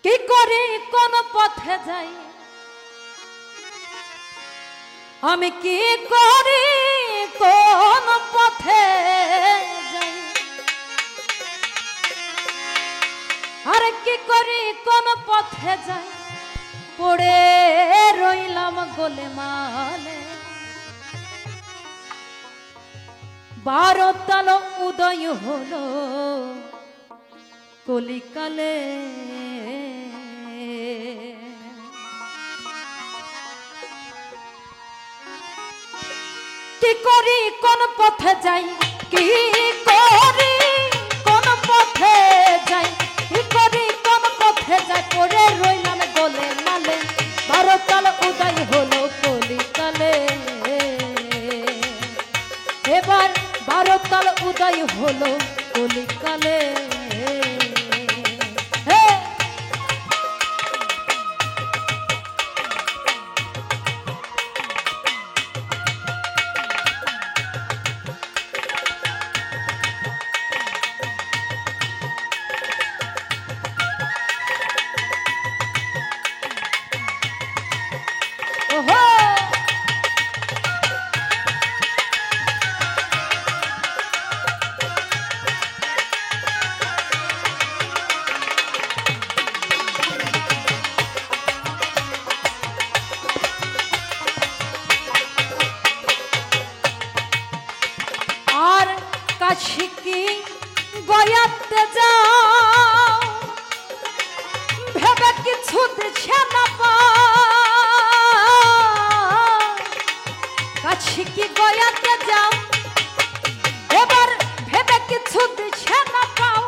কি করি কোন পথে যাই, আমি কি করি কোন পথে যাই, আরে কি করি কোন পথে যাই, পড়ে রইলাম গোলেমালে। 12 তাল উদয় হলো কলিকালে, কি করি কোন পথে যাই, কি করি কোন পথে যাই, কি করি কোন পথে যাই, পড়ে রইলাম গোলেমালে। 12 তাল উদয় হলো কলিকালে, এবার 12 তাল উদয় হলো কলিকালে। কাশিকি গয়াতে যাও, ভেবে কিছু দিছে না পাও। কাশিকি গয়াতে যাও, এবার ভেবে কিছু দিছে না পাও।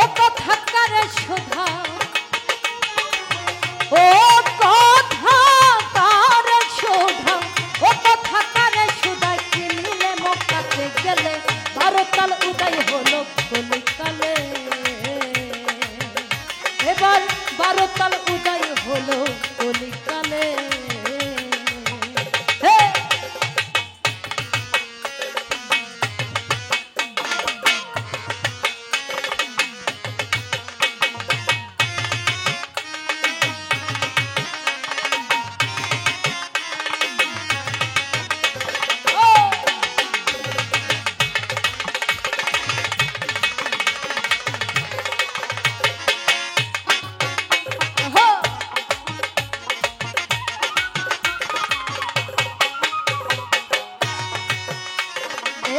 ও কথা কারে শোধাও, ও কথা কারে শোধাও, ও কথা কারে শোধাও, কিনলে মক্কাতে গেলে 12 তাল উদয় হলো কলিকালে। এবার 12 তাল উদয় হলো কলিকালে।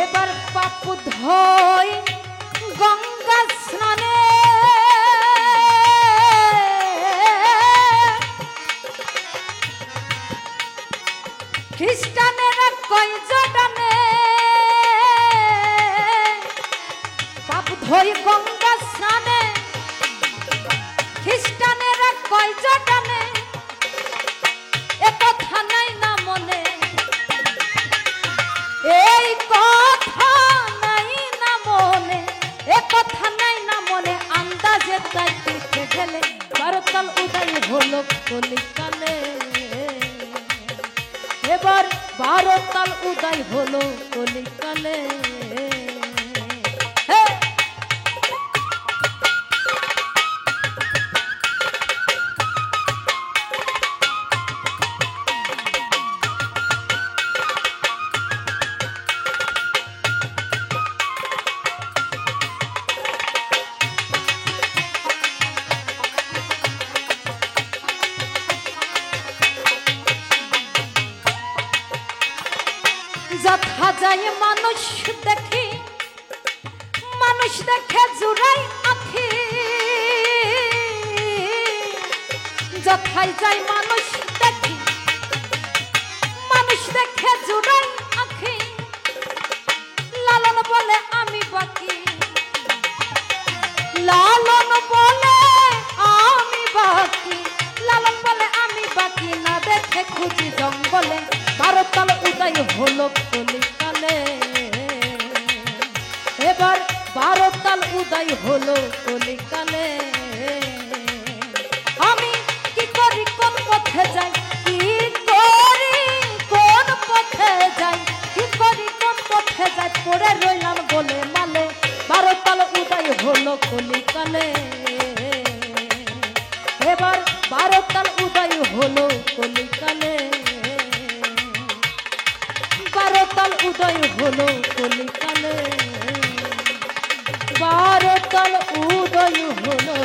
এবার পাপ ধোয় গঙ্গা স্নানে, খ্রিস্টানেরা কয় জর্ডানে। পাপ ধোয় গঙ্গা স্নানে, খ্রিস্টানেরা কয় জর্ডানে। এ কথা নাই না মনে, এই কথা নাই না মনে, এ কথা নাই না মনে। আন্দাজে তাই পিঠে গেলে 12 তাল উদয় হলো কলিকালে। এবার 12 তাল উদয় হলো কলিকালে। যথা যায় মানুষ দেখি, মানুষ দেখে জুড়াই আখি। যথাই যায় মানুষ দেখি, মানুষ দেখে জুড়াই আখি। লালন বলে আমি বাকি, লালন বলে আমি বাকি, লালন বলে আমি বাকি। না দেখে খুঁজি জঙ্গলে 12 তাল উদয় হলো কলিকালে। এবার 12 তাল উদয় হলো কলিকালে। আমি কি করি কোন পথে যাই, কি করি কোন পথে যাই, কি করি কোন পথে যাই, পড়ে রইলাম গোলেমালে। 12 তাল উদয় হলো কলিকালে। কলিকালে, 12 তাল উদয় হলো কলিকালে, 12 তাল উদয় হলো